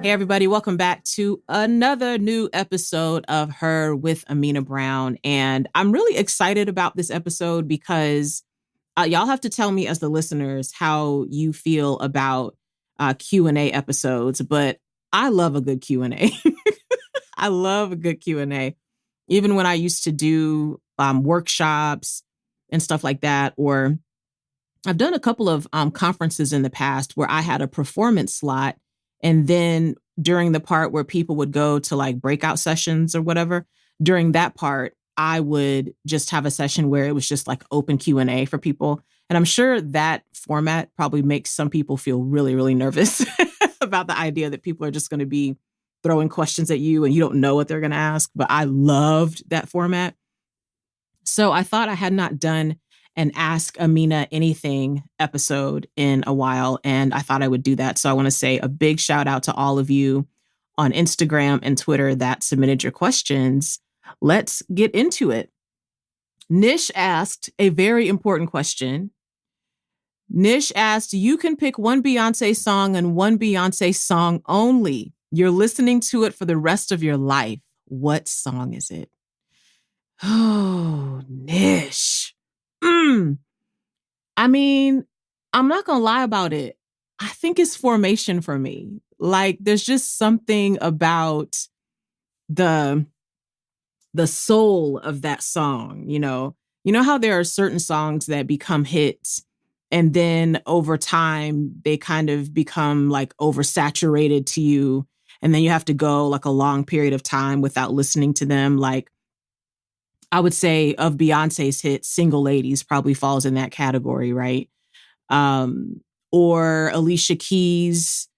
Hey, everybody, welcome back to another new episode of Her with Amena Brown. And I'm really excited about this episode because y'all have to tell me as the listeners how you feel about Q&A episodes, but I love a good Q&A. I love a good Q&A. Even when I used to do workshops and stuff like that, or I've done a couple of conferences in the past where I had a performance slot. And then during the part where people would go to like breakout sessions or whatever, during that part, I would just have a session where it was just like open Q&A for people. And I'm sure that format probably makes some people feel really, really nervous about the idea that people are just going to be throwing questions at you and you don't know what they're going to ask. But I loved that format. So I thought I had not done an Ask Amena Anything episode in a while, and I thought I would do that. So I want to say a big shout out to all of you on Instagram and Twitter that submitted your questions. Let's get into it. Nish asked a very important question. Nish asked, you can pick one Beyoncé song and one Beyoncé song only. You're listening to it for the rest of your life. What song is it? Oh, Nish. I mean, I'm not going to lie about it. I think it's Formation for me. Like, there's just something about the soul of that song, you know? You know how there are certain songs that become hits and then over time they kind of become like oversaturated to you, and then you have to go like a long period of time without listening to them. Like, I would say of Beyonce's hits, Single Ladies probably falls in that category, right? Or Alicia Keys.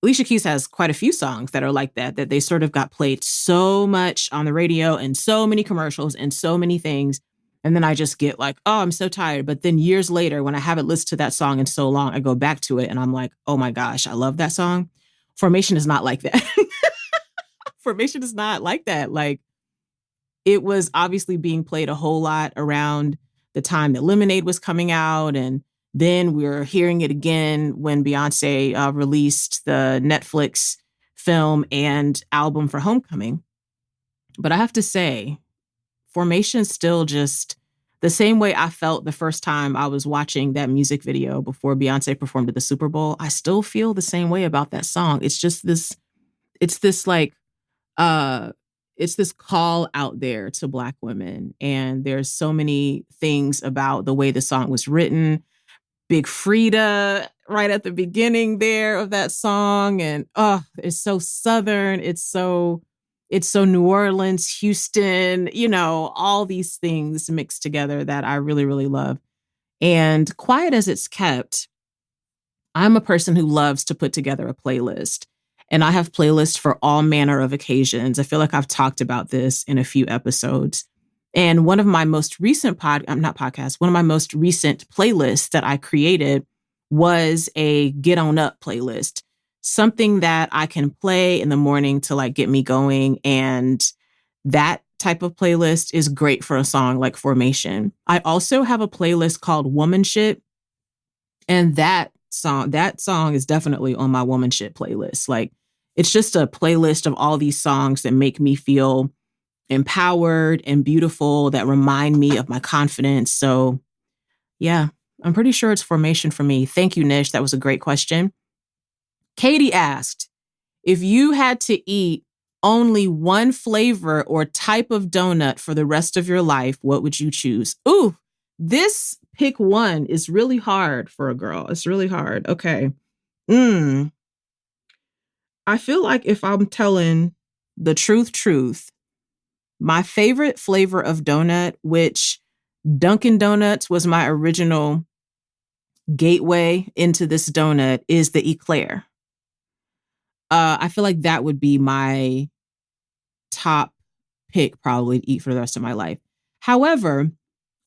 Alicia Keys has quite a few songs that are like that they sort of got played so much on the radio and so many commercials and so many things. And then I just get like, oh, I'm so tired. But then years later, when I haven't listened to that song in so long, I go back to it and I'm like, oh my gosh, I love that song. Formation is not like that. Formation is not like that. Like, it was obviously being played a whole lot around the time that Lemonade was coming out. And then we were hearing it again when Beyoncé released the Netflix film and album for Homecoming. But I have to say, Formation still just the same way I felt the first time I was watching that music video before Beyoncé performed at the Super Bowl. I still feel the same way about that song. It's just this, it's this like, it's this call out there to Black women. And there's so many things about the way the song was written. Big Frida right at the beginning there of that song. And it's so Southern. It's so New Orleans, Houston, you know, all these things mixed together that I really, really love. And quiet as it's kept, I'm a person who loves to put together a playlist. And I have playlists for all manner of occasions. I feel like I've talked about this in a few episodes. And one of my most recent one of my most recent playlists that I created was a Get On Up playlist, something that I can play in the morning to like get me going. And that type of playlist is great for a song like Formation. I also have a playlist called Womanship, and that song is definitely on my Womanship playlist. Like, it's just a playlist of all these songs that make me feel empowered and beautiful, that remind me of my confidence. So yeah, I'm pretty sure it's Formation for me. Thank you, Nish. That was a great question. Katie asked, if you had to eat only one flavor or type of donut for the rest of your life, what would you choose? Ooh, this pick one is really hard for a girl. It's really hard. Okay. I feel like if I'm telling the truth, my favorite flavor of donut, which Dunkin' Donuts was my original gateway into this donut, is the eclair. I feel like that would be my top pick probably to eat for the rest of my life. However,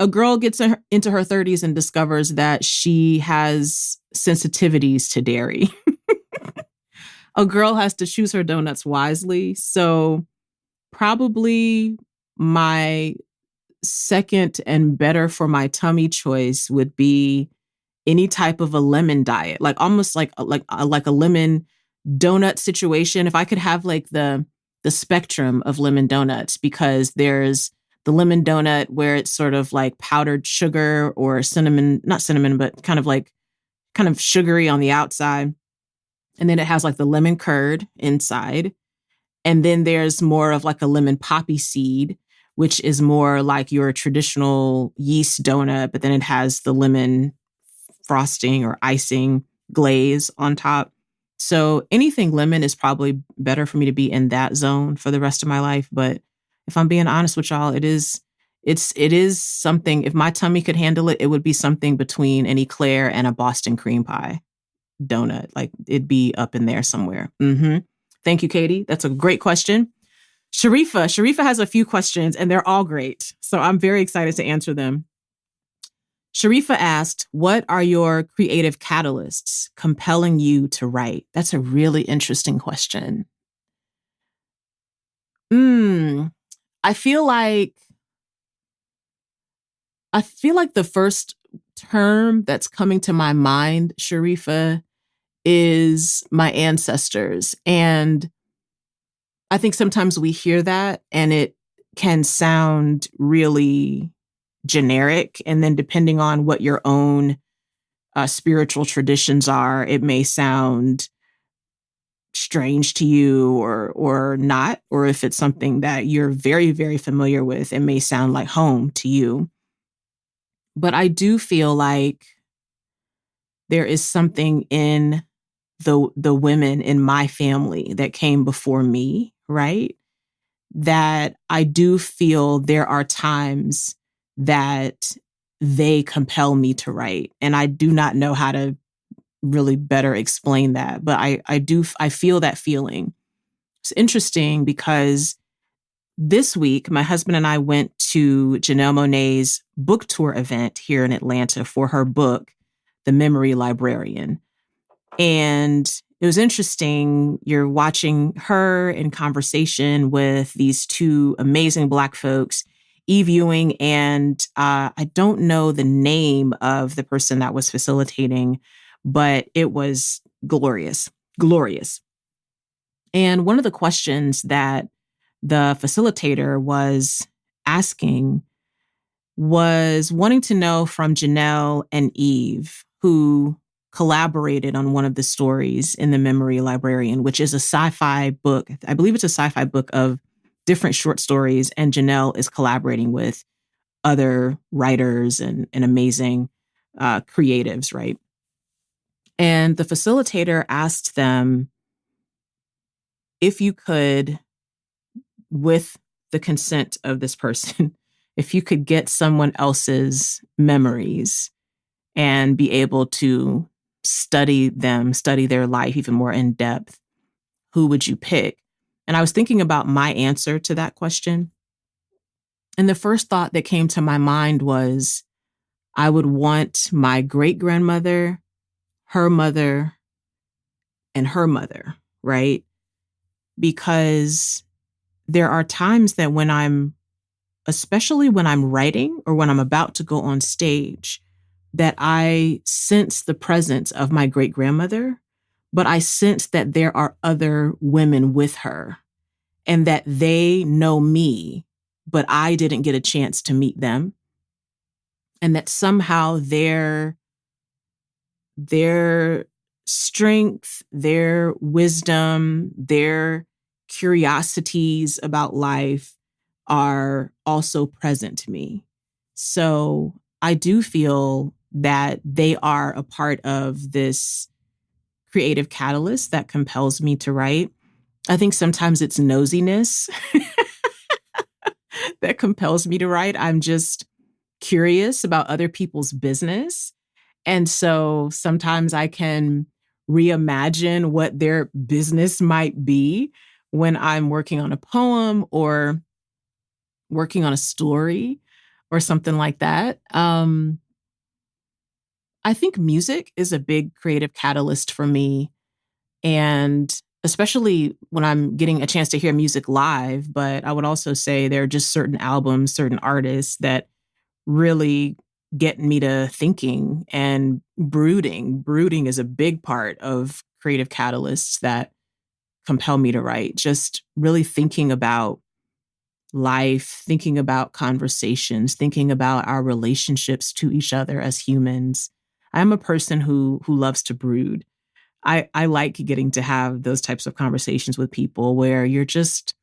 a girl gets into her 30s and discovers that she has sensitivities to dairy. A girl has to choose her donuts wisely. So probably my second and better for my tummy choice would be any type of a lemon diet, like almost like a lemon donut situation, if I could have like the spectrum of lemon donuts, because there's the lemon donut where it's sort of like powdered sugar or cinnamon, not cinnamon, but kind of sugary on the outside. And then it has like the lemon curd inside. And then there's more of like a lemon poppy seed, which is more like your traditional yeast donut, but then it has the lemon frosting or icing glaze on top. So anything lemon is probably better for me to be in that zone for the rest of my life. But if I'm being honest with y'all, it is something, if my tummy could handle it, it would be something between an eclair and a Boston cream pie donut. Like it'd be up in there somewhere. Thank you, Katie. That's a great question. Sharifa has a few questions and they're all great. So I'm very excited to answer them. Sharifa asked, what are your creative catalysts compelling you to write? That's a really interesting question. I feel like the first term that's coming to my mind, Sharifa, is my ancestors. And I think sometimes we hear that and it can sound really generic. And then depending on what your own spiritual traditions are, it may sound strange to you or not. Or if it's something that you're very, very familiar with, it may sound like home to you. But I do feel like there is something in the women in my family that came before me, right? That I do feel there are times that they compel me to write. And I do not know how to really better explain that, but I feel that feeling. It's interesting because this week, my husband and I went to Janelle Monáe's book tour event here in Atlanta for her book, The Memory Librarian. And it was interesting. You're watching her in conversation with these two amazing Black folks, Eve Ewing, and I don't know the name of the person that was facilitating, but it was glorious. And one of the questions that the facilitator was asking was wanting to know from Janelle and Eve, who collaborated on one of the stories in The Memory Librarian, which is a sci-fi book. I believe it's a sci-fi book of different short stories, and Janelle is collaborating with other writers and amazing creatives, right? And the facilitator asked them if you could, with the consent of this person, if you could get someone else's memories and be able to study their life even more in depth, who would you pick? And I was thinking about my answer to that question. And the first thought that came to my mind was, I would want my great-grandmother, her mother, and her mother, right? Because there are times that especially when I'm writing or when I'm about to go on stage, that I sense the presence of my great-grandmother, but I sense that there are other women with her and that they know me, but I didn't get a chance to meet them. And that somehow their strength, their wisdom, their curiosities about life are also present to me. So I do feel that they are a part of this creative catalyst that compels me to write. I think sometimes it's nosiness that compels me to write. I'm just curious about other people's business. And so sometimes I can reimagine what their business might be when I'm working on a poem or working on a story or something like that. I think music is a big creative catalyst for me. And especially when I'm getting a chance to hear music live, but I would also say there are just certain albums, certain artists that really get me to thinking and brooding. Brooding is a big part of creative catalysts that compel me to write. Just really thinking about life, thinking about conversations, thinking about our relationships to each other as humans. I'm a person who loves to brood. I like getting to have those types of conversations with people where you're just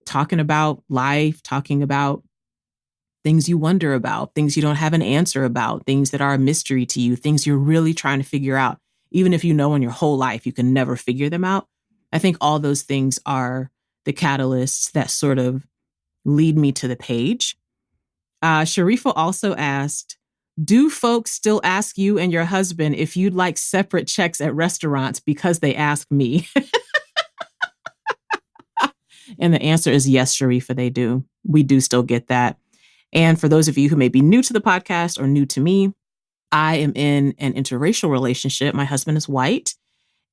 talking about life, talking about things you wonder about, things you don't have an answer about, things that are a mystery to you, things you're really trying to figure out. Even if you know in your whole life, you can never figure them out. I think all those things are the catalysts that sort of lead me to the page. Sharifa also asked, do folks still ask you and your husband if you'd like separate checks at restaurants because they ask me? And the answer is yes, Sharifa, they do. We do still get that. And for those of you who may be new to the podcast or new to me, I am in an interracial relationship. My husband is white,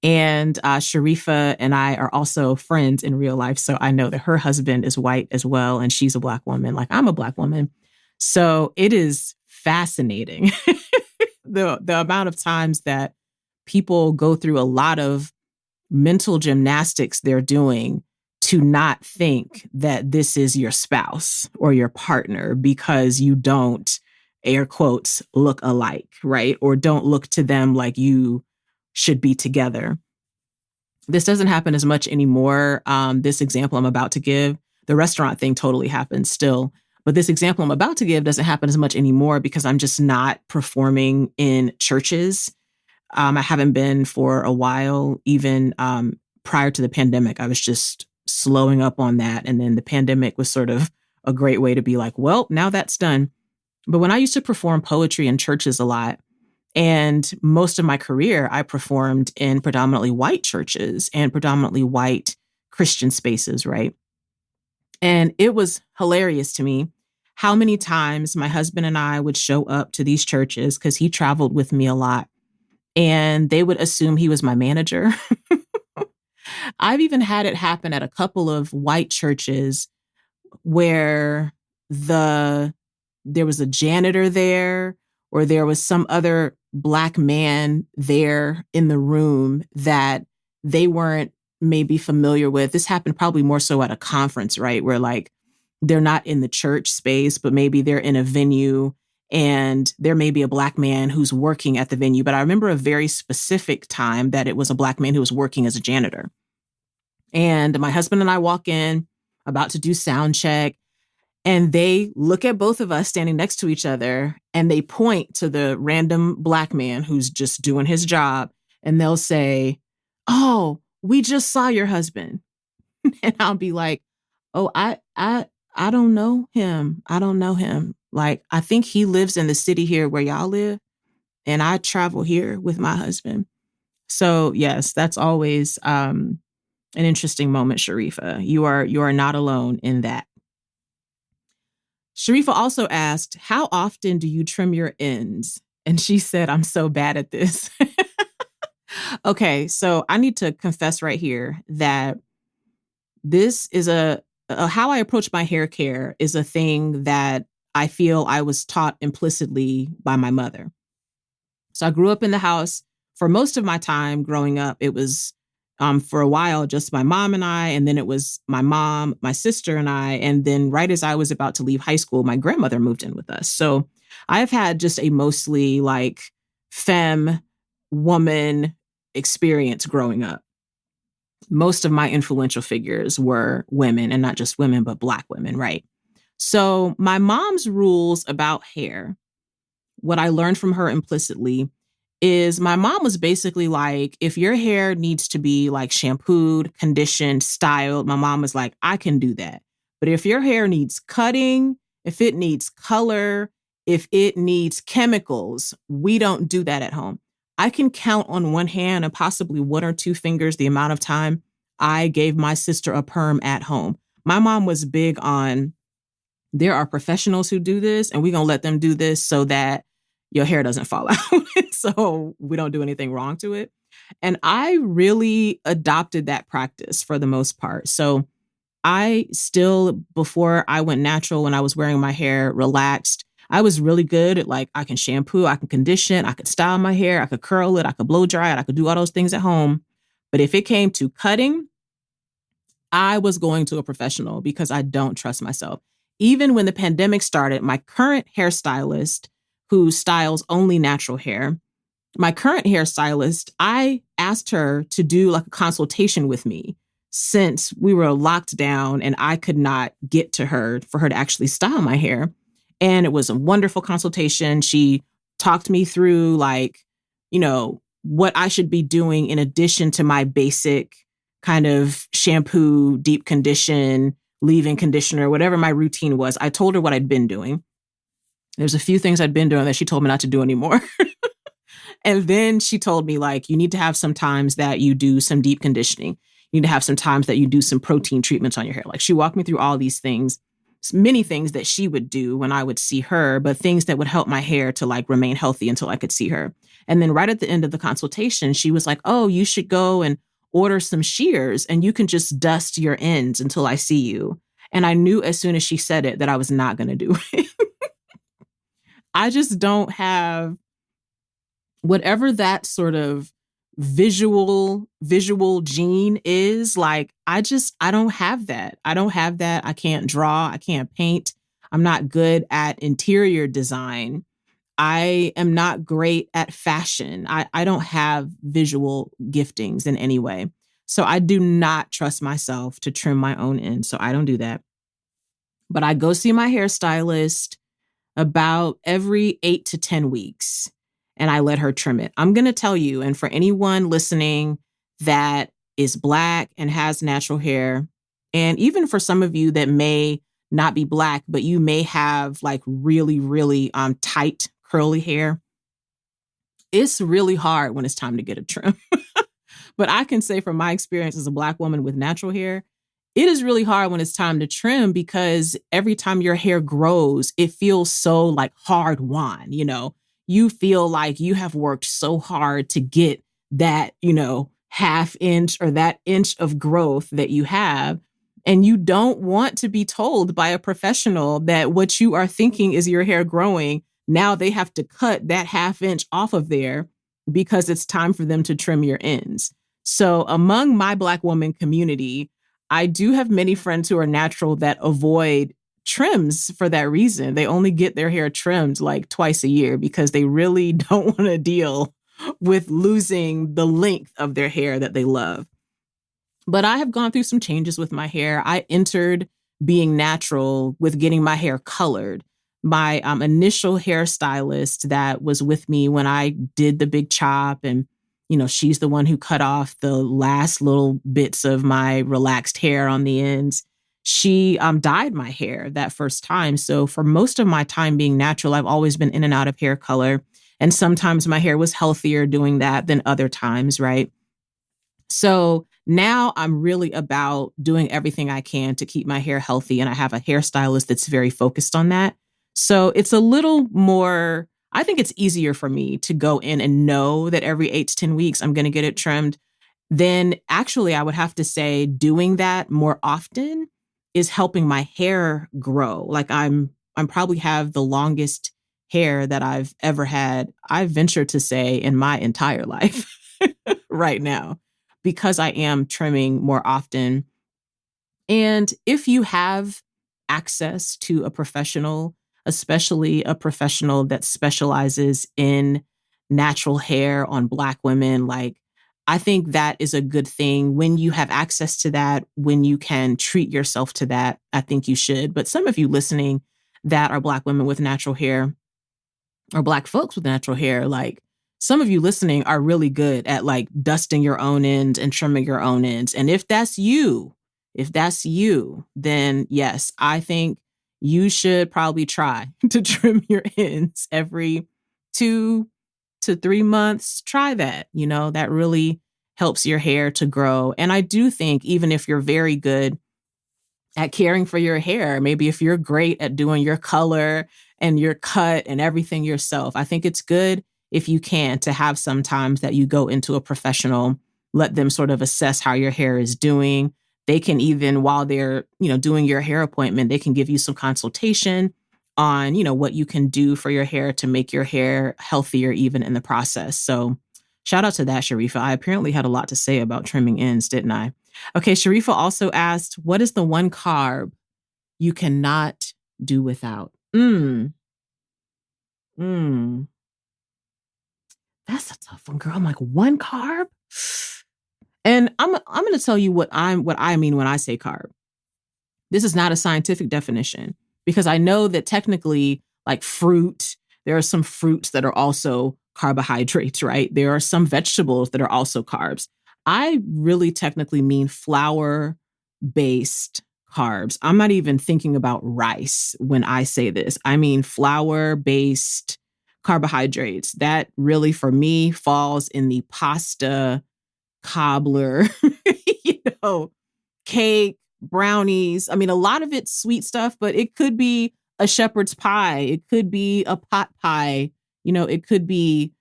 and Sharifa and I are also friends in real life. So I know that her husband is white as well, and she's a Black woman, like I'm a Black woman. So it is fascinating the amount of times that people go through a lot of mental gymnastics they're doing to not think that this is your spouse or your partner because you don't, air quotes, look alike, right? Or don't look to them like you should be together. This doesn't happen as much anymore. This example I'm about to give, the restaurant thing totally happens still. But this example I'm about to give doesn't happen as much anymore because I'm just not performing in churches. I haven't been for a while, even prior to the pandemic. I was just slowing up on that. And then the pandemic was sort of a great way to be like, well, now that's done. But when I used to perform poetry in churches a lot, and most of my career, I performed in predominantly white churches and predominantly white Christian spaces, right? And it was hilarious to me how many times my husband and I would show up to these churches because he traveled with me a lot, and they would assume he was my manager. I've even had it happen at a couple of white churches where there was a janitor there, or there was some other Black man there in the room that they weren't maybe familiar with. This happened probably more so at a conference, right? Where like they're not in the church space, but maybe they're in a venue and there may be a Black man who's working at the venue. But I remember a very specific time that it was a Black man who was working as a janitor. And my husband and I walk in, about to do sound check, and they look at both of us standing next to each other, and they point to the random Black man who's just doing his job, and they'll say, "Oh, we just saw your husband." And I'll be like, "Oh, I don't know him. I don't know him. Like, I think he lives in the city here where y'all live, and I travel here with my husband." So yes, that's always an interesting moment, Sharifa. You are not alone in that. Sharifa also asked, how often do you trim your ends? And she said, I'm so bad at this. Okay, so I need to confess right here that this is how I approach my hair care is a thing that I feel I was taught implicitly by my mother. So I grew up in the house. For most of my time growing up, it was for a while, just my mom and I, and then it was my mom, my sister and I. And then right as I was about to leave high school, my grandmother moved in with us. So I've had just a mostly like femme woman experience growing up. Most of my influential figures were women, and not just women, but Black women, right? So my mom's rules about hair, what I learned from her implicitly, is my mom was basically like, if your hair needs to be like shampooed, conditioned, styled, my mom was like, I can do that. But if your hair needs cutting, if it needs color, if it needs chemicals, we don't do that at home. I can count on one hand and possibly one or two fingers the amount of time I gave my sister a perm at home. My mom was big on, there are professionals who do this, and we're going to let them do this so that your hair doesn't fall out. So we don't do anything wrong to it. And I really adopted that practice for the most part. So I still, before I went natural, when I was wearing my hair relaxed, I was really good at like, I can shampoo, I can condition, I could style my hair, I could curl it, I could blow dry it, I could do all those things at home. But if it came to cutting, I was going to a professional because I don't trust myself. Even when the pandemic started, my current hairstylist, who styles only natural hair, my current hairstylist, I asked her to do like a consultation with me since we were locked down and I could not get to her for her to actually style my hair. And it was a wonderful consultation. She talked me through like, what I should be doing in addition to my basic kind of shampoo, deep condition, leave-in conditioner, whatever my routine was. I told her what I'd been doing. There's a few things I'd been doing that she told me not to do anymore. And then she told me, like, you need to have some times that you do some deep conditioning. You need to have some times that you do some protein treatments on your hair. Like, she walked me through all these things, many things that she would do when I would see her, but things that would help my hair to like remain healthy until I could see her. And then right at the end of the consultation, she was like, oh, you should go and order some shears and you can just dust your ends until I see you. And I knew as soon as she said it that I was not going to do it. I just don't have whatever that sort of visual gene is. Like, I don't have that. I don't have that. I can't draw. I can't paint. I'm not good at interior design. I am not great at fashion. I don't have visual giftings in any way. So I do not trust myself to trim my own ends. So I don't do that. But I go see my hairstylist about every 8 to 10 weeks and I let her trim it. I'm going to tell you, and for anyone listening that is Black and has natural hair, and even for some of you that may not be Black, but you may have like really, really tight curly hair, it's really hard when it's time to get a trim. But I can say from my experience as a Black woman with natural hair, it is really hard when it's time to trim because every time your hair grows, it feels so like hard won, you feel like you have worked so hard to get that, half inch or that inch of growth that you have. And you don't want to be told by a professional that what you are thinking is your hair growing. Now they have to cut that half inch off of there because it's time for them to trim your ends. So among my Black woman community, I do have many friends who are natural that avoid trims for that reason. They only get their hair trimmed like twice a year because they really don't want to deal with losing the length of their hair that they love. But I have gone through some changes with my hair. I entered being natural with getting my hair colored. My initial hairstylist that was with me when I did the big chop, and she's the one who cut off the last little bits of my relaxed hair on the ends. She dyed my hair that first time. So for most of my time being natural, I've always been in and out of hair color. And sometimes my hair was healthier doing that than other times, right? So now I'm really about doing everything I can to keep my hair healthy. And I have a hairstylist that's very focused on that. So it's a little more, I think it's easier for me to go in and know that every 8 to 10 weeks I'm going to get it trimmed. Then actually, I would have to say doing that more often is helping my hair grow. Like I'm probably have the longest hair that I've ever had, I venture to say, in my entire life right now, because I am trimming more often. And if you have access to a professional, especially a professional that specializes in natural hair on Black women, like, I think that is a good thing. When you have access to that, when you can treat yourself to that, I think you should. But some of you listening that are Black women with natural hair or Black folks with natural hair, like, some of you listening are really good at like dusting your own ends and trimming your own ends. And if that's you, then yes, I think you should probably try to trim your ends every 2 to 3 months. Try that. That really helps your hair to grow. And I do think even if you're very good at caring for your hair, maybe if you're great at doing your color and your cut and everything yourself, I think it's good if you can to have some times that you go into a professional, let them sort of assess how your hair is doing. They can even, while they're, doing your hair appointment, they can give you some consultation on, what you can do for your hair to make your hair healthier even in the process. So shout out to that, Sharifa. I apparently had a lot to say about trimming ends, didn't I? Okay, Sharifa also asked, what is the one carb you cannot do without? Mm, that's a tough one, girl. I'm like, one carb? And I'm going to tell you what I mean when I say carb. This is not a scientific definition because I know that technically, like fruit, there are some fruits that are also carbohydrates, right? There are some vegetables that are also carbs. I really technically mean flour based carbs. I'm not even thinking about rice when I say this. I mean flour based carbohydrates. That really, for me, falls in the pasta, cobbler, you know, cake, brownies. I mean, a lot of it's sweet stuff, but it could be a shepherd's pie. It could be a pot pie. You know, it could be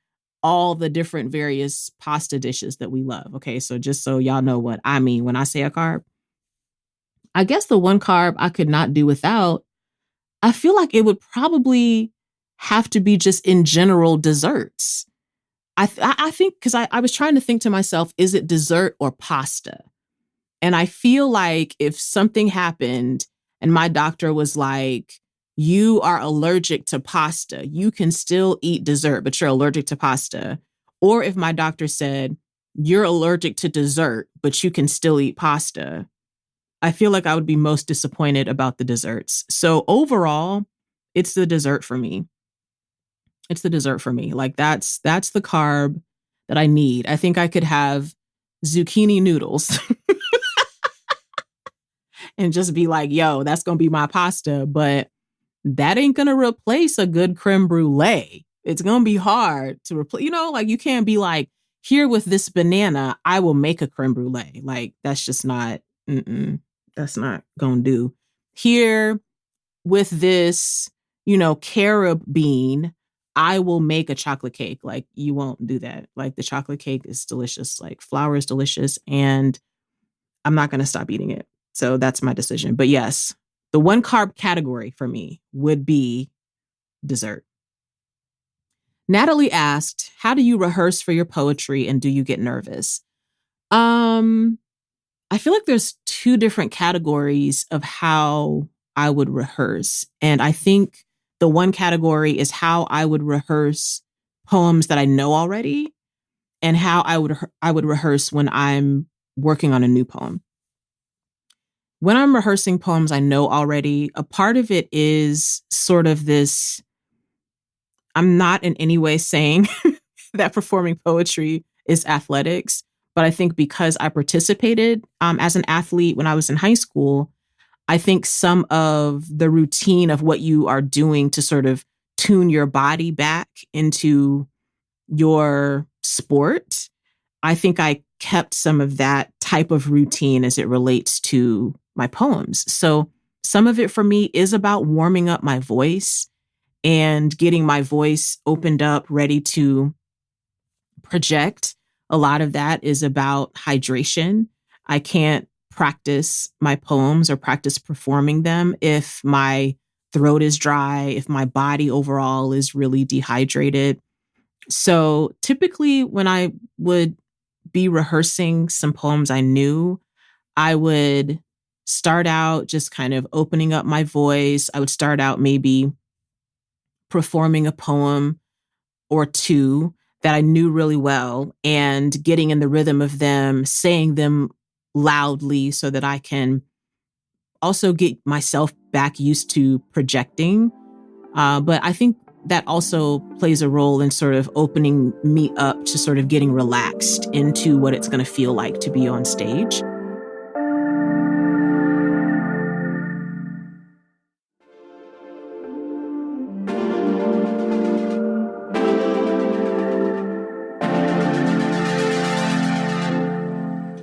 all the different various pasta dishes that we love. Okay. So just so y'all know what I mean when I say a carb, I guess the one carb I could not do without, I feel like it would probably have to be just in general desserts. I think because I was trying to think to myself, is it dessert or pasta? And I feel like if something happened and my doctor was like, you are allergic to pasta, you can still eat dessert, but you're allergic to pasta. Or if my doctor said, you're allergic to dessert, but you can still eat pasta, I feel like I would be most disappointed about the desserts. So overall, it's the dessert for me. It's the dessert for me. Like that's the carb that I need. I think I could have zucchini noodles and just be like, yo, that's going to be my pasta. But that ain't going to replace a good creme brulee. It's going to be hard to replace, like you can't be like, here with this banana, I will make a creme brulee. Like that's just not, that's not going to do. Here with this, carob bean, I will make a chocolate cake. Like you won't do that. Like the chocolate cake is delicious. Like flour is delicious and I'm not going to stop eating it. So that's my decision. But yes, the one carb category for me would be dessert. Natalie asked, how do you rehearse for your poetry and do you get nervous? I feel like there's two different categories of how I would rehearse. And I think the one category is how I would rehearse poems that I know already and how I would rehearse when I'm working on a new poem. When I'm rehearsing poems I know already, a part of it is sort of this, I'm not in any way saying that performing poetry is athletics, but I think because I participated as an athlete when I was in high school, I think some of the routine of what you are doing to sort of tune your body back into your sport, I think I kept some of that type of routine as it relates to my poems. So some of it for me is about warming up my voice and getting my voice opened up, ready to project. A lot of that is about hydration. I can't practice my poems or practice performing them if my throat is dry, if my body overall is really dehydrated. So typically, when I would be rehearsing some poems I knew, I would start out just kind of opening up my voice. I would start out maybe performing a poem or two that I knew really well and getting in the rhythm of them, saying them loudly so that I can also get myself back used to projecting. But I think that also plays a role in sort of opening me up to sort of getting relaxed into what it's going to feel like to be on stage.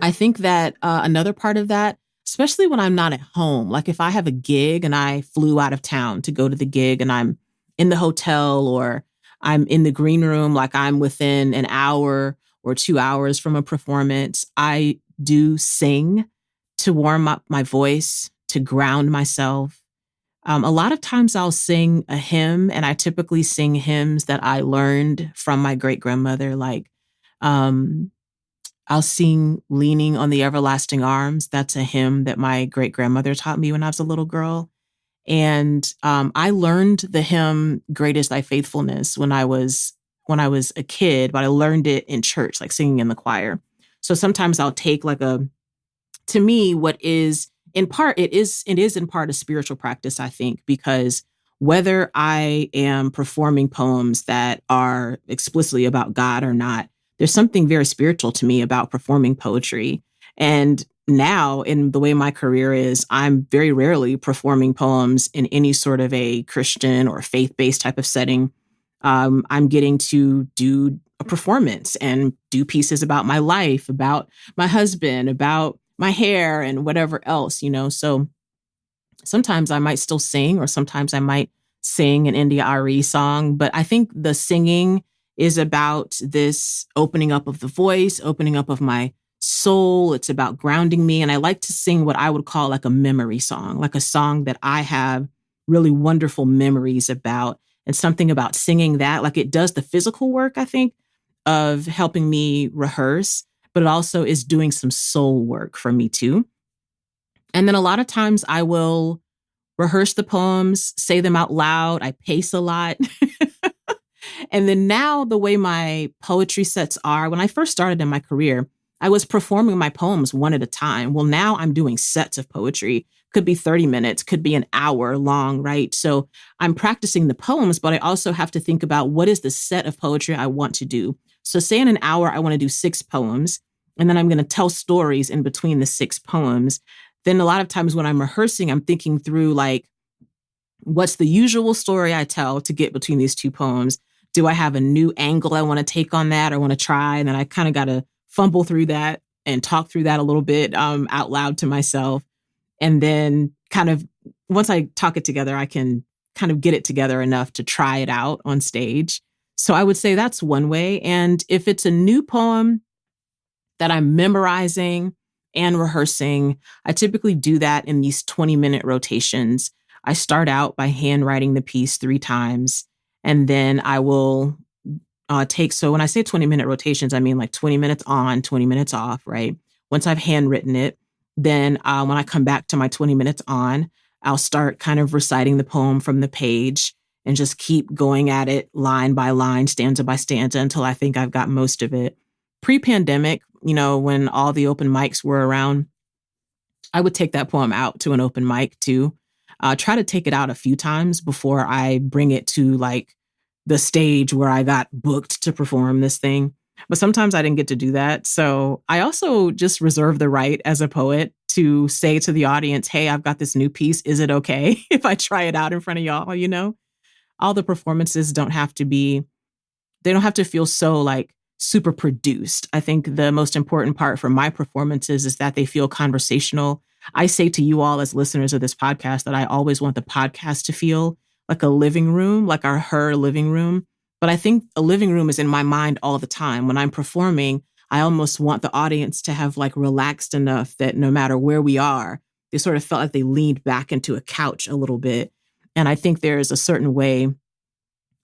I think that another part of that, especially when I'm not at home, like if I have a gig and I flew out of town to go to the gig and I'm in the hotel or I'm in the green room, like I'm within an hour or 2 hours from a performance, I do sing to warm up my voice, to ground myself. A lot of times I'll sing a hymn, and I typically sing hymns that I learned from my great grandmother, like, um, I'll sing Leaning on the Everlasting Arms. That's a hymn that my great grandmother taught me when I was a little girl. And I learned the hymn "Great is Thy Faithfulness" when I was a kid, but I learned it in church, like singing in the choir. So sometimes I'll take like to me, what is in part, it is in part a spiritual practice, I think, because whether I am performing poems that are explicitly about God or not, there's something very spiritual to me about performing poetry. And now, in the way my career is, I'm very rarely performing poems in any sort of a Christian or faith-based type of setting. I'm getting to do a performance and do pieces about my life, about my husband, about my hair, and whatever else. So sometimes I might still sing, or sometimes I might sing an India Ari song. But I think the singing is about this opening up of the voice, opening up of my soul. It's about grounding me. And I like to sing what I would call like a memory song, like a song that I have really wonderful memories about. And something about singing that, like it does the physical work, I think, of helping me rehearse, but it also is doing some soul work for me too. And then a lot of times I will rehearse the poems, say them out loud. I pace a lot. And then now the way my poetry sets are, when I first started in my career, I was performing my poems one at a time. Well, now I'm doing sets of poetry. Could be 30 minutes, could be an hour long, right? So I'm practicing the poems, but I also have to think about what is the set of poetry I want to do. So say in an hour, I want to do 6 poems, and then I'm going to tell stories in between the 6 poems. Then a lot of times when I'm rehearsing, I'm thinking through like, what's the usual story I tell to get between these 2 poems? Do I have a new angle I want to take on that or want to try? And then I kind of got to fumble through that and talk through that a little bit out loud to myself. And then kind of once I talk it together, I can kind of get it together enough to try it out on stage. So I would say that's one way. And if it's a new poem that I'm memorizing and rehearsing, I typically do that in these 20-minute rotations. I start out by handwriting the piece 3 times, and then I will so when I say 20-minute rotations, I mean like 20 minutes on, 20 minutes off, right? Once I've handwritten it, then when I come back to my 20 minutes on, I'll start kind of reciting the poem from the page and just keep going at it line by line, stanza by stanza until I think I've got most of it. Pre-pandemic, when all the open mics were around, I would take that poem out to an open mic too. Try to take it out a few times before I bring it to like the stage where I got booked to perform this thing. But sometimes I didn't get to do that. So I also just reserve the right as a poet to say to the audience, hey, I've got this new piece. Is it okay if I try it out in front of y'all? All the performances they don't have to feel so like super produced. I think the most important part for my performances is that they feel conversational. I say to you all as listeners of this podcast that I always want the podcast to feel like a living room, like her living room. But I think a living room is in my mind all the time. When I'm performing, I almost want the audience to have like relaxed enough that no matter where we are, they sort of felt like they leaned back into a couch a little bit. And I think there is a certain way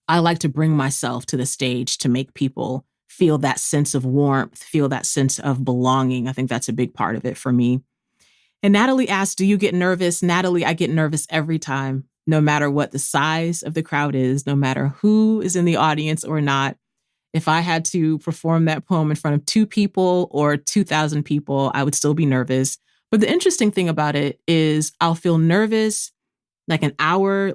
I like to bring myself to the stage to make people feel that sense of warmth, feel that sense of belonging. I think that's a big part of it for me. And Natalie asked, do you get nervous? Natalie, I get nervous every time, no matter what the size of the crowd is, no matter who is in the audience or not. If I had to perform that poem in front of 2 people or 2,000 people, I would still be nervous. But the interesting thing about it is I'll feel nervous like an hour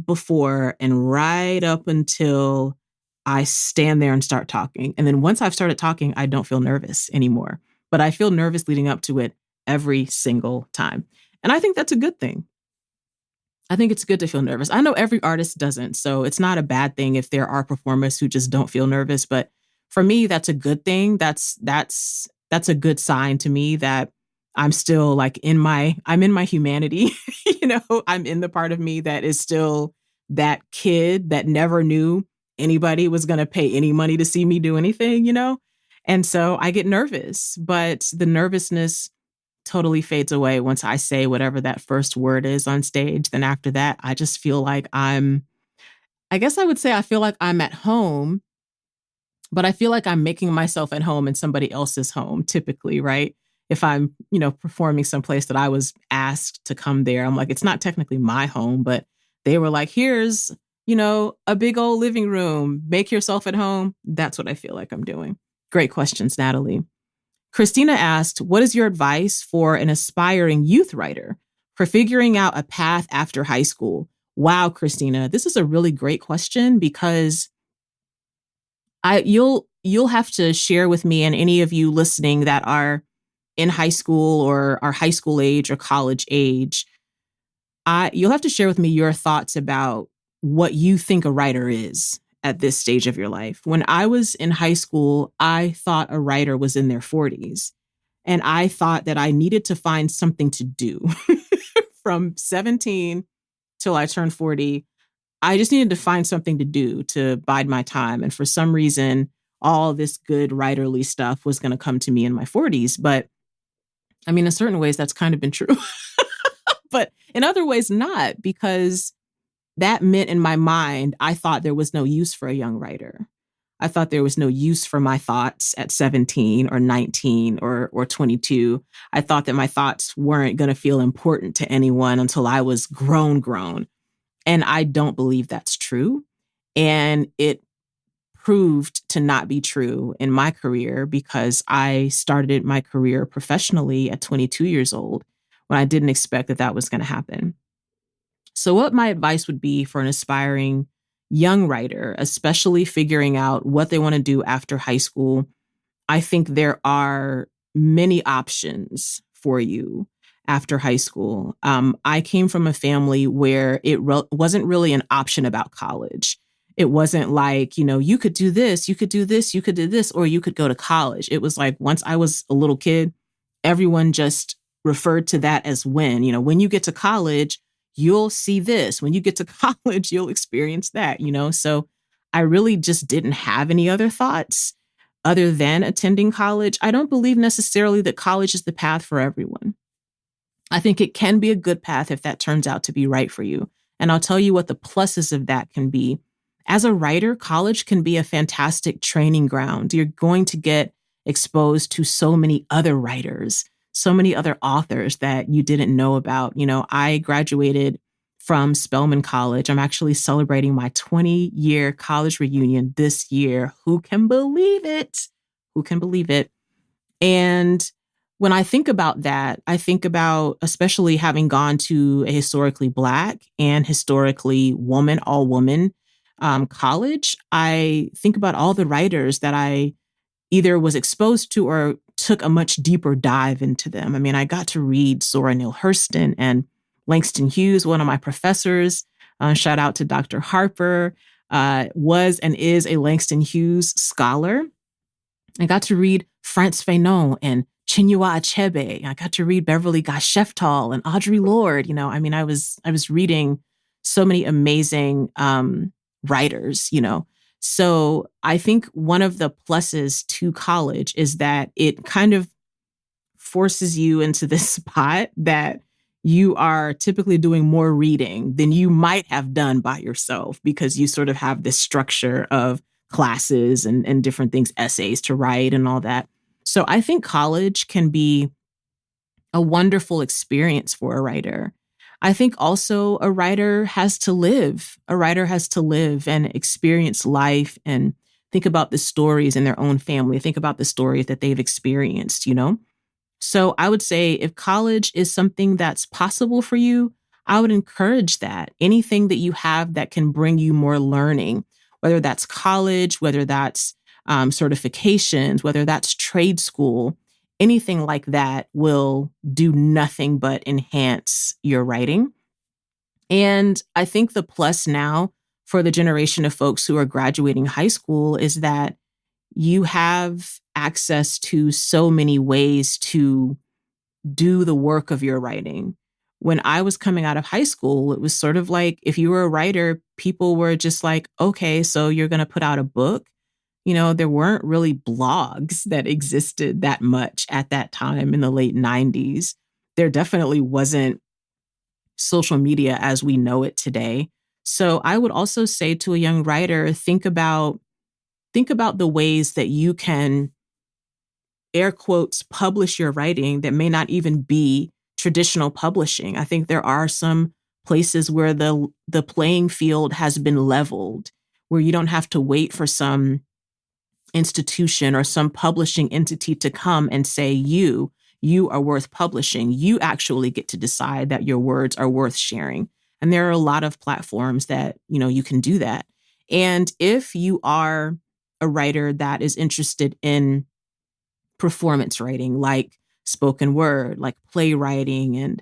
before and right up until I stand there and start talking. And then once I've started talking, I don't feel nervous anymore. But I feel nervous leading up to it every single time. And I think that's a good thing. I think it's good to feel nervous. I know every artist doesn't, so it's not a bad thing if there are performers who just don't feel nervous. But for me, that's a good thing. That's a good sign to me that I'm still like I'm in my humanity. I'm in the part of me that is still that kid that never knew anybody was going to pay any money to see me do anything. And so I get nervous, but the nervousness totally fades away once I say whatever that first word is on stage. Then after that, I just feel like I guess I would say I feel like I'm at home, But I feel like I'm making myself at home in somebody else's home, typically, right? If I'm, performing someplace that I was asked to come there, I'm like, it's not technically my home, but they were like, here's, a big old living room, make yourself at home. That's what I feel like I'm doing. Great questions, Natalie. Christina asked, what is your advice for an aspiring youth writer for figuring out a path after high school? Wow, Christina, this is a really great question because you'll have to share with me and any of you listening that are in high school or are high school age or college age. You'll have to share with me your thoughts about what you think a writer is at this stage of your life. When I was in high school, I thought a writer was in their 40s. And I thought that I needed to find something to do from 17 till I turned 40. I just needed to find something to do to bide my time. And for some reason, all this good writerly stuff was going to come to me in my 40s. But I mean, in certain ways, that's kind of been true. But in other ways, not, because that meant in my mind, I thought there was no use for a young writer. I thought there was no use for my thoughts at 17 or 19 or 22. I thought that my thoughts weren't going to feel important to anyone until I was grown. And I don't believe that's true. And it proved to not be true in my career because I started my career professionally at 22 years old when I didn't expect that that was going to happen. So what my advice would be for an aspiring young writer, especially figuring out what they want to do after high school, I think there are many options for you after high school. I came from a family where it wasn't really an option about college. It wasn't like, you could do this, you could do this, you could do this, or you could go to college. It was like once I was a little kid, everyone just referred to that as when you get to college, you'll see this. When you get to college, you'll experience that, So I really just didn't have any other thoughts other than attending college. I don't believe necessarily that college is the path for everyone. I think it can be a good path if that turns out to be right for you. And I'll tell you what the pluses of that can be. As a writer, college can be a fantastic training ground. You're going to get exposed to so many other writers, so many other authors that you didn't know about. I graduated from Spelman College. I'm actually celebrating my 20-year college reunion this year. Who can believe it? Who can believe it? And when I think about that, I think about, especially having gone to a historically Black and historically all woman college, I think about all the writers that I either was exposed to or took a much deeper dive into them. I mean, I got to read Zora Neale Hurston and Langston Hughes, one of my professors. Shout out to Dr. Harper, was and is a Langston Hughes scholar. I got to read Frantz Fanon and Chinua Achebe. I got to read Beverly Gosh-Sheftal and Audre Lorde. I was reading so many amazing writers, So I think one of the pluses to college is that it kind of forces you into this spot that you are typically doing more reading than you might have done by yourself because you sort of have this structure of classes and different things, essays to write and all that. So I think college can be a wonderful experience for a writer. I think also a writer has to live. A writer has to live and experience life and think about the stories in their own family, think about the stories that they've experienced, So I would say if college is something that's possible for you, I would encourage that. Anything that you have that can bring you more learning, whether that's college, whether that's certifications, whether that's trade school, anything like that will do nothing but enhance your writing. And I think the plus now for the generation of folks who are graduating high school is that you have access to so many ways to do the work of your writing. When I was coming out of high school, it was sort of like if you were a writer, people were just like, okay, so you're going to put out a book. There weren't really blogs that existed that much at that time in the late 90s. There definitely wasn't social media as we know it today. So I would also say to a young writer, think about think about the ways that you can, air quotes, publish your writing that may not even be traditional publishing. I think there are some places where the playing field has been leveled, where you don't have to wait for some institution or some publishing entity to come and say, you are worth publishing. You actually get to decide that your words are worth sharing. And there are a lot of platforms that, you can do that. And if you are a writer that is interested in performance writing, like spoken word, like playwriting,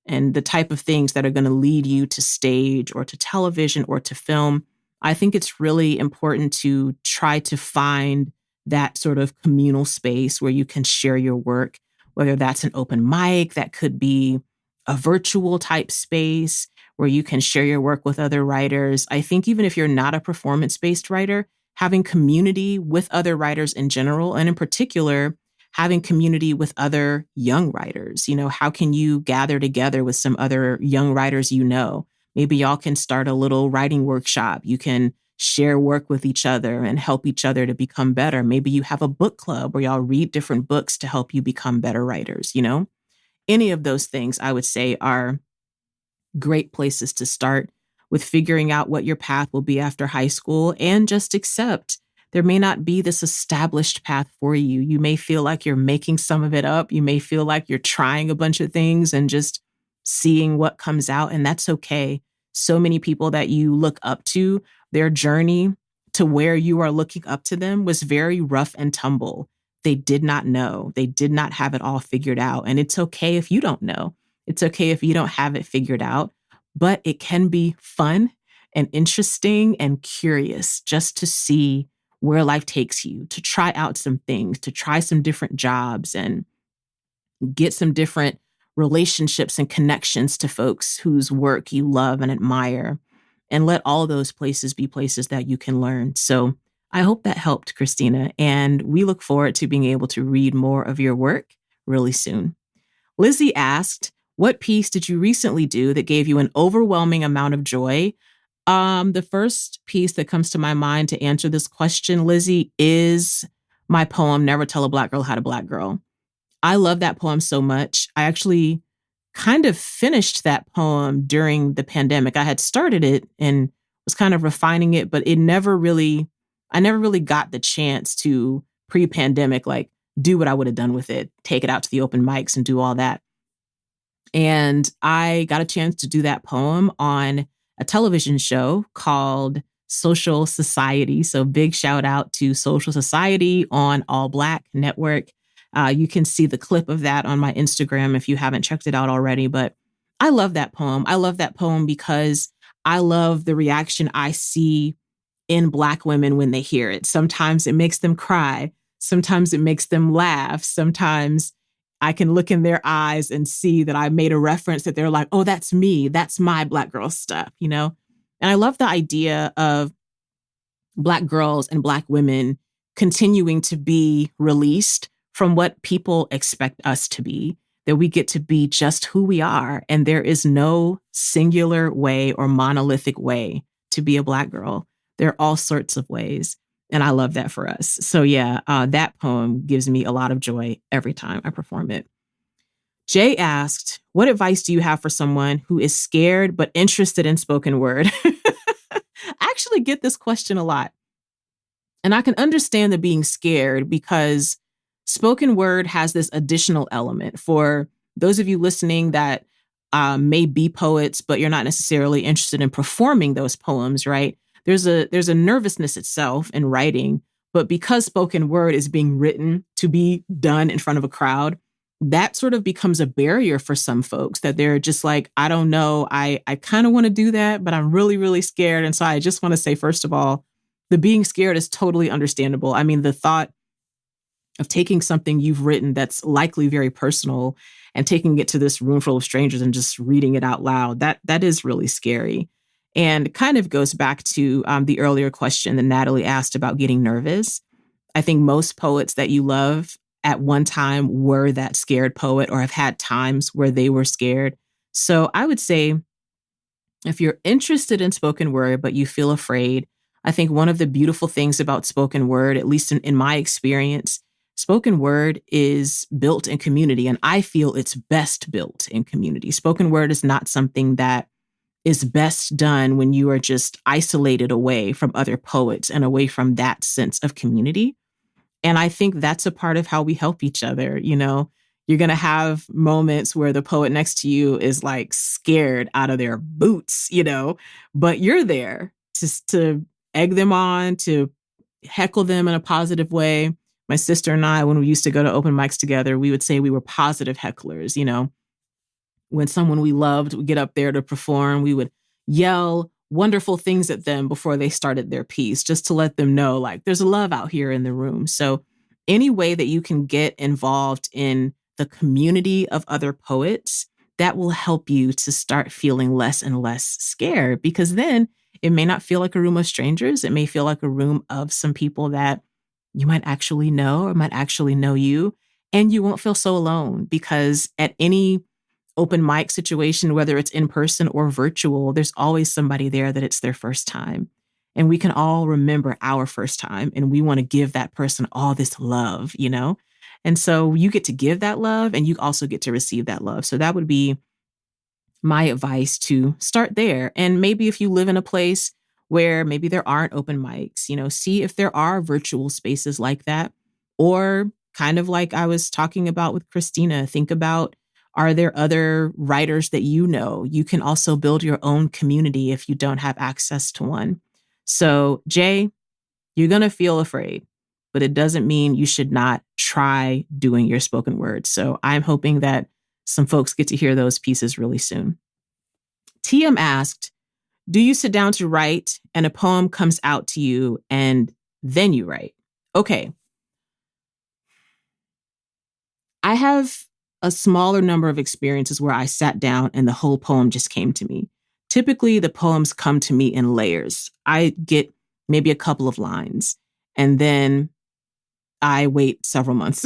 and the type of things that are going to lead you to stage or to television or to film, I think it's really important to try to find that sort of communal space where you can share your work, whether that's an open mic, that could be a virtual type space where you can share your work with other writers. I think even if you're not a performance-based writer, having community with other writers in general, and in particular, having community with other young writers. How can you gather together with some other young writers? Maybe y'all can start a little writing workshop. You can share work with each other and help each other to become better. Maybe you have a book club where y'all read different books to help you become better writers. Any of those things I would say are great places to start with figuring out what your path will be after high school, and just accept there may not be this established path for you. You may feel like you're making some of it up. You may feel like you're trying a bunch of things and just seeing what comes out, and that's okay. So many people that you look up to, their journey to where you are looking up to them was very rough and tumble. They did not know. They did not have it all figured out. And it's okay if you don't know. It's okay if you don't have it figured out, but it can be fun and interesting and curious just to see where life takes you, to try out some things, to try some different jobs and get some different relationships and connections to folks whose work you love and admire, and let all those places be places that you can learn. So I hope that helped, Christina, and we look forward to being able to read more of your work really soon. Lizzie asked, what piece did you recently do that gave you an overwhelming amount of joy? The first piece that comes to my mind to answer this question, Lizzie, is my poem, Never Tell a Black Girl How to Black Girl. I love that poem so much. I actually kind of finished that poem during the pandemic. I had started it and was kind of refining it, but I never really got the chance to pre-pandemic, do what I would have done with it, take it out to the open mics and do all that. And I got a chance to do that poem on a television show called Social Society. So big shout out to Social Society on All Black Network. You can see the clip of that on my Instagram if you haven't checked it out already. But I love that poem. I love that poem because I love the reaction I see in Black women when they hear it. Sometimes it makes them cry. Sometimes it makes them laugh. Sometimes I can look in their eyes and see that I made a reference that they're like, oh, that's me. That's my Black girl stuff, And I love the idea of Black girls and Black women continuing to be released from what people expect us to be, that we get to be just who we are. And there is no singular way or monolithic way to be a Black girl. There are all sorts of ways. And I love that for us. So yeah, that poem gives me a lot of joy every time I perform it. Jay asked, what advice do you have for someone who is scared but interested in spoken word? I actually get this question a lot. And I can understand the being scared because spoken word has this additional element. For those of you listening that may be poets, but you're not necessarily interested in performing those poems, right? There's a nervousness itself in writing, but because spoken word is being written to be done in front of a crowd, that sort of becomes a barrier for some folks that they're just like, I don't know, I kind of want to do that, but I'm really, really scared. And so I just want to say, first of all, the being scared is totally understandable. I mean, the thought of taking something you've written that's likely very personal and taking it to this room full of strangers and just reading it out loud, that is really scary. And kind of goes back to the earlier question that Natalie asked about getting nervous. I think most poets that you love at one time were that scared poet or have had times where they were scared. So I would say if you're interested in spoken word, but you feel afraid, I think one of the beautiful things about spoken word, at least in my experience, spoken word is built in community, and I feel it's best built in community. Spoken word is not something that is best done when you are just isolated away from other poets and away from that sense of community. And I think that's a part of how we help each other. You're going to have moments where the poet next to you is like scared out of their boots, but you're there to egg them on, to heckle them in a positive way. My sister and I, when we used to go to open mics together, we would say we were positive hecklers. When someone we loved would get up there to perform, we would yell wonderful things at them before they started their piece, just to let them know, like, there's love out here in the room. So any way that you can get involved in the community of other poets, that will help you to start feeling less and less scared, because then it may not feel like a room of strangers. It may feel like a room of some people that you might actually know or might actually know you, and you won't feel so alone, because at any open mic situation, whether it's in person or virtual, there's always somebody there that it's their first time. And we can all remember our first time, and we want to give that person all this love, And so you get to give that love, and you also get to receive that love. So that would be my advice, to start there. And maybe if you live in a place where maybe there aren't open mics, see if there are virtual spaces like that. Or kind of like I was talking about with Christina, think about, are there other writers that you know? You can also build your own community if you don't have access to one. So, Jay, you're going to feel afraid, but it doesn't mean you should not try doing your spoken word. So I'm hoping that some folks get to hear those pieces really soon. TM asked, do you sit down to write and a poem comes out to you and then you write? Okay. I have a smaller number of experiences where I sat down and the whole poem just came to me. Typically, the poems come to me in layers. I get maybe a couple of lines, and then I wait several months.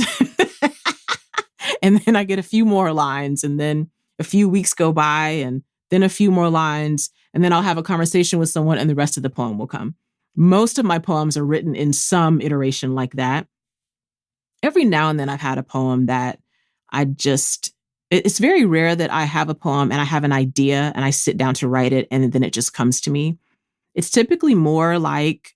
And then I get a few more lines, and then a few weeks go by, and then a few more lines, and then I'll have a conversation with someone and the rest of the poem will come. Most of my poems are written in some iteration like that. Every now and then I've had a poem that it's very rare that I have a poem and I have an idea and I sit down to write it and then it just comes to me. It's typically more like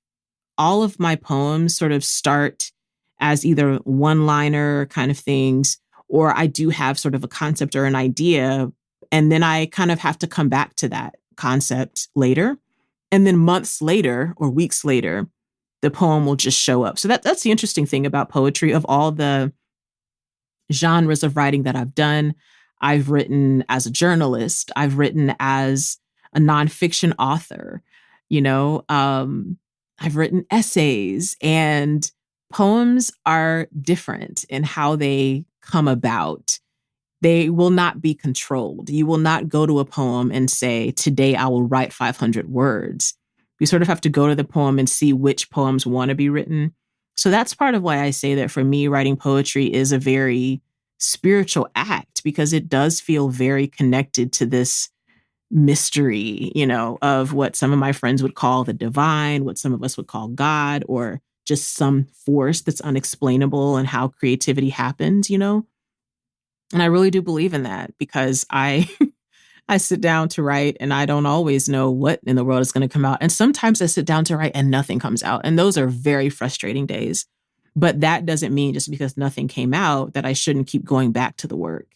all of my poems sort of start as either one-liner kind of things, or I do have sort of a concept or an idea, and then I kind of have to come back to that concept later. And then months later or weeks later, the poem will just show up. So that's the interesting thing about poetry. Of all the genres of writing that I've done, I've written as a journalist, I've written as a nonfiction author, I've written essays, and poems are different in how they come about. They will not be controlled. You will not go to a poem and say, today I will write 500 words. You sort of have to go to the poem and see which poems want to be written. So that's part of why I say that for me, writing poetry is a very spiritual act, because it does feel very connected to this mystery, of what some of my friends would call the divine, what some of us would call God, or just some force that's unexplainable and how creativity happens, And I really do believe in that, because I sit down to write and I don't always know what in the world is going to come out. And sometimes I sit down to write and nothing comes out. And those are very frustrating days. But that doesn't mean just because nothing came out that I shouldn't keep going back to the work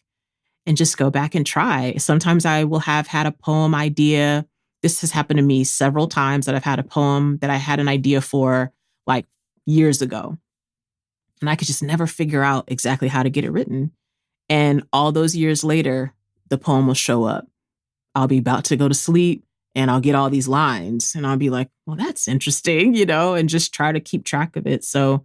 and just go back and try. Sometimes I will have had a poem idea. This has happened to me several times, that I've had a poem that I had an idea for like years ago. And I could just never figure out exactly how to get it written. And all those years later, the poem will show up. I'll be about to go to sleep and I'll get all these lines and I'll be like, well, that's interesting, and just try to keep track of it. So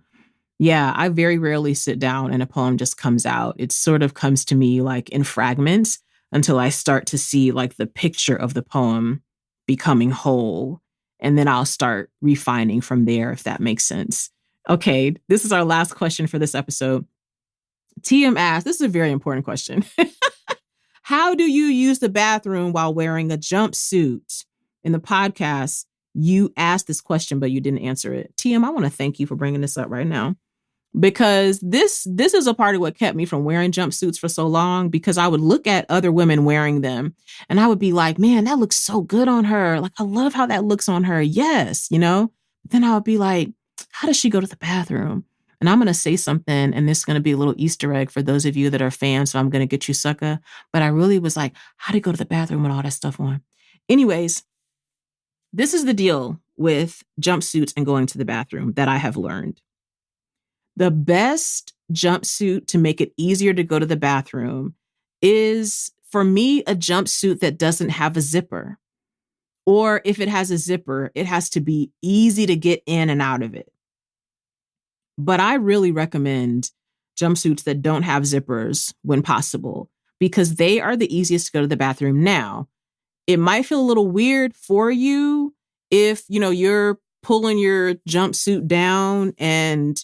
yeah, I very rarely sit down and a poem just comes out. It sort of comes to me like in fragments until I start to see like the picture of the poem becoming whole. And then I'll start refining from there, if that makes sense. Okay, this is our last question for this episode. TM asked, this is a very important question. How do you use the bathroom while wearing a jumpsuit? In the podcast, you asked this question, but you didn't answer it. TM, I want to thank you for bringing this up right now, because this is a part of what kept me from wearing jumpsuits for so long, because I would look at other women wearing them and I would be like, man, that looks so good on her. Like, I love how that looks on her. Yes, you know? Then I would be like, how does she go to the bathroom? And I'm going to say something, and this is going to be a little Easter egg for those of you that are fans, so I'm going to get you, sucker. But I really was like, how do you go to the bathroom with all that stuff on? Anyways, this is the deal with jumpsuits and going to the bathroom that I have learned. The best jumpsuit to make it easier to go to the bathroom is, for me, a jumpsuit that doesn't have a zipper. Or if it has a zipper, it has to be easy to get in and out of it. But I really recommend jumpsuits that don't have zippers when possible, because they are the easiest to go to the bathroom. Now, it might feel a little weird for you if, you're pulling your jumpsuit down, and,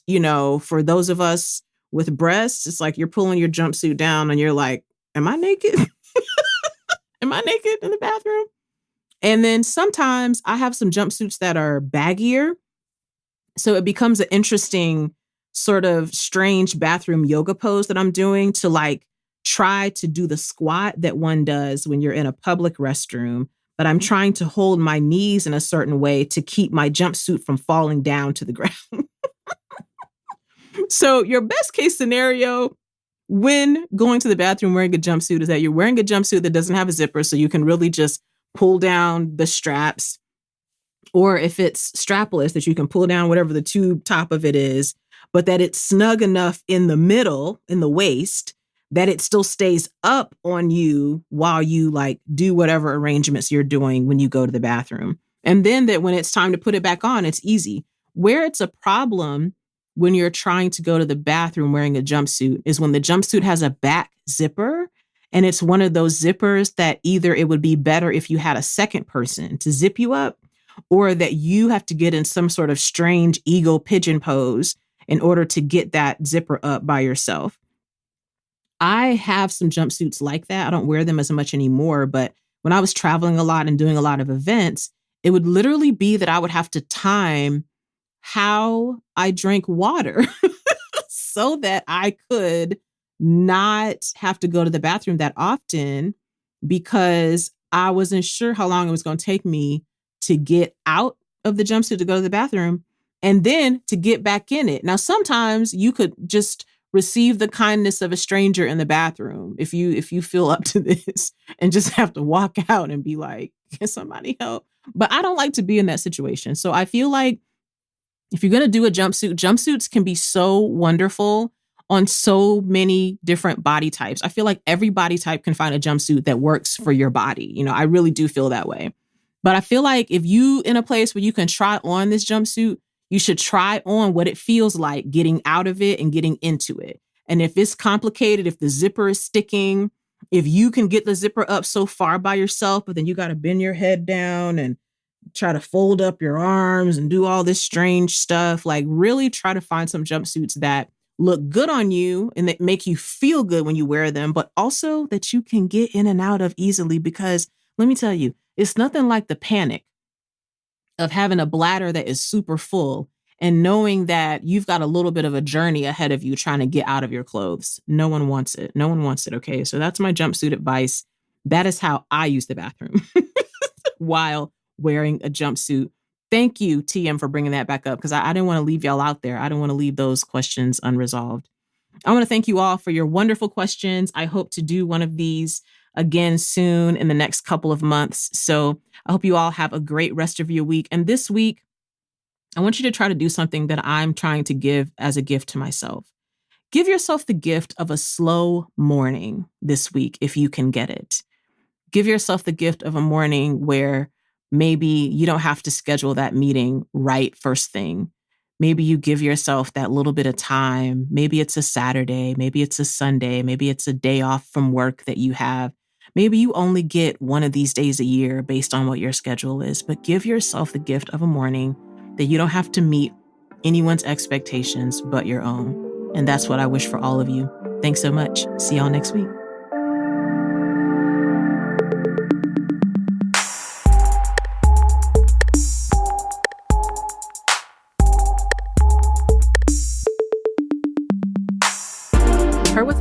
for those of us with breasts, it's like you're pulling your jumpsuit down and you're like, am I naked? Am I naked in the bathroom? And then sometimes I have some jumpsuits that are baggier. So it becomes an interesting sort of strange bathroom yoga pose that I'm doing to like try to do the squat that one does when you're in a public restroom. But I'm trying to hold my knees in a certain way to keep my jumpsuit from falling down to the ground. So your best case scenario when going to the bathroom wearing a jumpsuit is that you're wearing a jumpsuit that doesn't have a zipper, so you can really just pull down the straps. Or if it's strapless, that you can pull down whatever the tube top of it is, but that it's snug enough in the middle, in the waist, that it still stays up on you while you like do whatever arrangements you're doing when you go to the bathroom. And then that when it's time to put it back on, it's easy. Where it's a problem when you're trying to go to the bathroom wearing a jumpsuit is when the jumpsuit has a back zipper. And it's one of those zippers that either it would be better if you had a second person to zip you up, or that you have to get in some sort of strange eagle pigeon pose in order to get that zipper up by yourself. I have some jumpsuits like that. I don't wear them as much anymore, but when I was traveling a lot and doing a lot of events, it would literally be that I would have to time how I drank water so that I could not have to go to the bathroom that often, because I wasn't sure how long it was going to take me to get out of the jumpsuit to go to the bathroom and then to get back in it. Now, sometimes you could just receive the kindness of a stranger in the bathroom if you feel up to this and just have to walk out and be like, can somebody help? But I don't like to be in that situation. So I feel like if you're going to do a jumpsuit, jumpsuits can be so wonderful on so many different body types. I feel like every body type can find a jumpsuit that works for your body. I really do feel that way. But I feel like if you in a place where you can try on this jumpsuit, you should try on what it feels like getting out of it and getting into it. And if it's complicated, if the zipper is sticking, if you can get the zipper up so far by yourself, but then you got to bend your head down and try to fold up your arms and do all this strange stuff, like really try to find some jumpsuits that look good on you and that make you feel good when you wear them, but also that you can get in and out of easily. Because let me tell you, it's nothing like the panic of having a bladder that is super full and knowing that you've got a little bit of a journey ahead of you trying to get out of your clothes. No one wants it. No one wants it. Okay. So that's my jumpsuit advice. That is how I use the bathroom while wearing a jumpsuit. Thank you, TM, for bringing that back up, because I didn't want to leave y'all out there. I didn't want to leave those questions unresolved. I want to thank you all for your wonderful questions. I hope to do one of these again soon in the next couple of months. So I hope you all have a great rest of your week. And this week, I want you to try to do something that I'm trying to give as a gift to myself. Give yourself the gift of a slow morning this week, if you can get it. Give yourself the gift of a morning where maybe you don't have to schedule that meeting right first thing. Maybe you give yourself that little bit of time. Maybe it's a Saturday, maybe it's a Sunday, maybe it's a day off from work that you have. Maybe you only get one of these days a year based on what your schedule is, but give yourself the gift of a morning that you don't have to meet anyone's expectations but your own. And that's what I wish for all of you. Thanks so much. See y'all next week.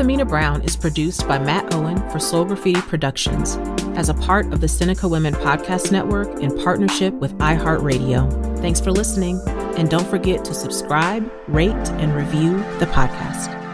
Amena Brown is produced by Matt Owen for Soul Graffiti Productions as a part of the Seneca Women Podcast Network in partnership with iHeartRadio. Thanks for listening, and don't forget to subscribe, rate, and review the podcast.